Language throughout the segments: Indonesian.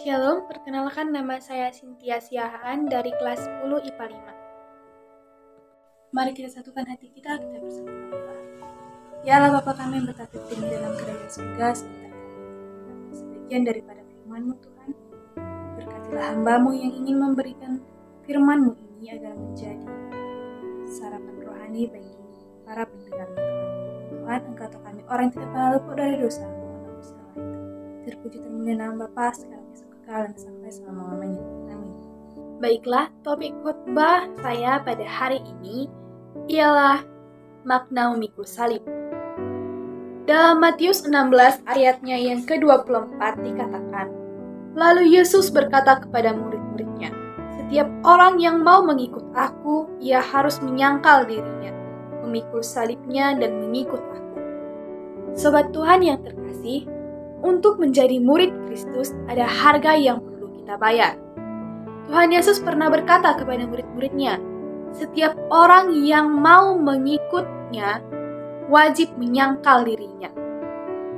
Shalom, perkenalkan nama saya Cynthia Siahaan dari kelas 10 IPA 5. Mari kita satukan hati kita bersama Allah. Ya Allah Bapa kami yang bertata tinggi dalam kerajaan surga, sebentar kami sebagian daripada firman-Mu Tuhan. Berkatilah hamba-Mu yang ingin memberikan firman-Mu ini agar menjadi sarapan rohani bagi para pendengar-Mu Tuhan. Tuhan, Engkau tahu kami orang yang tidak pernah luput dari dosa, menembus segala itu. Terpuji termulia nama Bapa sekarang dan sampai selama-lamanya. Amin. Baiklah, topik khotbah saya pada hari ini ialah makna memikul salib. Dalam Matius 16 ayatnya yang ke-24 dikatakan, lalu Yesus berkata kepada murid-muridnya, setiap orang yang mau mengikut aku, ia harus menyangkal dirinya, memikul salibnya dan mengikut aku. Sobat Tuhan yang terkasih, untuk menjadi murid Kristus ada harga yang perlu kita bayar. Tuhan Yesus pernah berkata kepada murid-muridnya, setiap orang yang mau mengikutnya wajib menyangkal dirinya.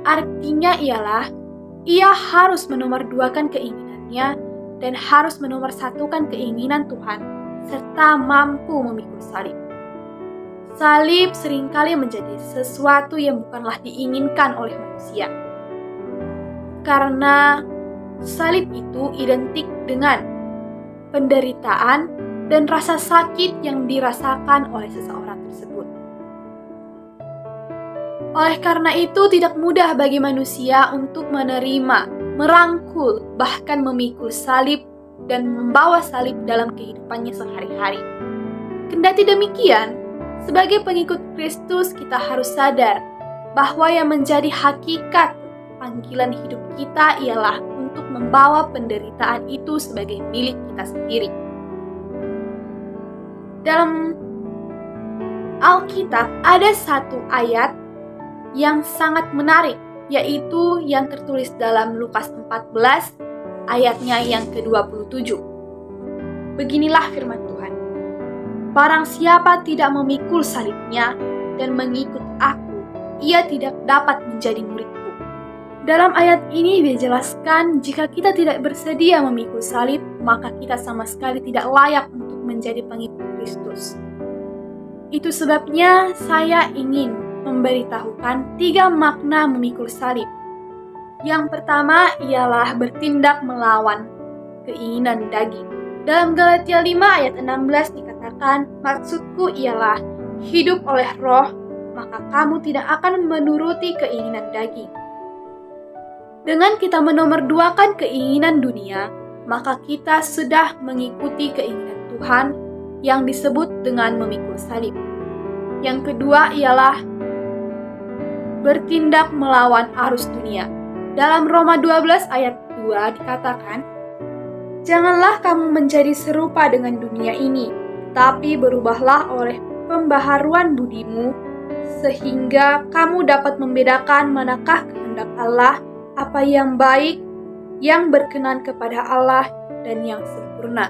Artinya ialah, ia harus menomorsatukan keinginannya dan harus menomorsatukan keinginan Tuhan serta mampu memikul salib. Salib seringkali menjadi sesuatu yang bukanlah diinginkan oleh manusia. Karena salib itu identik dengan penderitaan dan rasa sakit yang dirasakan oleh seseorang tersebut. Oleh karena itu tidak mudah bagi manusia untuk menerima, merangkul, bahkan memikul salib dan membawa salib dalam kehidupannya sehari-hari. Kendati demikian, sebagai pengikut Kristus kita harus sadar bahwa yang menjadi hakikat panggilan hidup kita ialah untuk membawa penderitaan itu sebagai milik kita sendiri. Dalam Alkitab ada satu ayat yang sangat menarik, yaitu yang tertulis dalam Lukas 14 ayatnya yang ke-27. Beginilah firman Tuhan. Barang siapa tidak memikul salibnya dan mengikut aku, ia tidak dapat menjadi muridku. Dalam ayat ini dijelaskan jika kita tidak bersedia memikul salib, maka kita sama sekali tidak layak untuk menjadi pengikut Kristus. Itu sebabnya saya ingin memberitahukan 3 makna memikul salib. Yang pertama ialah bertindak melawan keinginan daging. Dalam Galatia 5 ayat 16 dikatakan, maksudku ialah hidup oleh roh, maka kamu tidak akan menuruti keinginan daging. Dengan kita menomorduakan keinginan dunia, maka kita sudah mengikuti keinginan Tuhan yang disebut dengan memikul salib. Yang kedua ialah bertindak melawan arus dunia. Dalam Roma 12 ayat 2 dikatakan, janganlah kamu menjadi serupa dengan dunia ini, tapi berubahlah oleh pembaharuan budimu, sehingga kamu dapat membedakan manakah kehendak Allah, apa yang baik, yang berkenan kepada Allah, dan yang sempurna.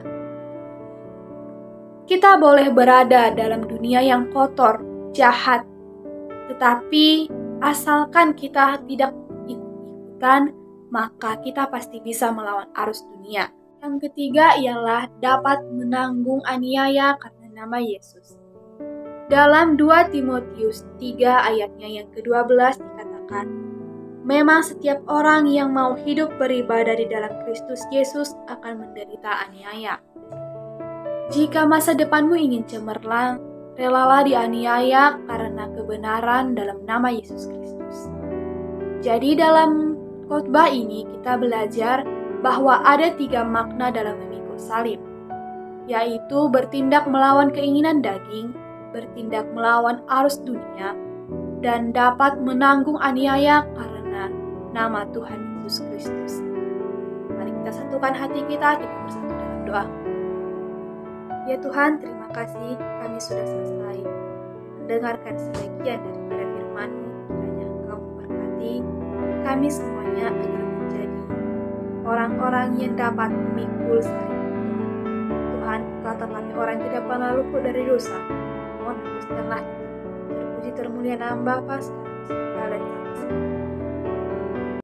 Kita boleh berada dalam dunia yang kotor, jahat, tetapi asalkan kita tidak ikut-ikutan, maka kita pasti bisa melawan arus dunia. Yang ketiga ialah dapat menanggung aniaya karena nama Yesus. Dalam 2 Timotius 3 ayatnya yang ke-12 dikatakan, memang setiap orang yang mau hidup beribadah di dalam Kristus Yesus akan menderita aniaya. Jika masa depanmu ingin cemerlang, relalah dianiaya karena kebenaran dalam nama Yesus Kristus. Jadi dalam khotbah ini kita belajar bahwa ada 3 makna dalam memikul salib, yaitu bertindak melawan keinginan daging, bertindak melawan arus dunia, dan dapat menanggung aniaya karena nama Tuhan Yesus Kristus. Mari kita satukan hati kita bersatu dalam doa. Ya Tuhan, terima kasih kami sudah selesai mendengarkan sebagian daripada firman-Mu. Kiranya Engkau memberkati kami semuanya agar menjadi orang-orang yang dapat memikul salib. Tuhan, Engkau tahu kami orang yang tidak pernah luput dari dosa. Mohon hapuskanlah itu. Terpuji termulia nama Bapa, Sekarang, dan sampai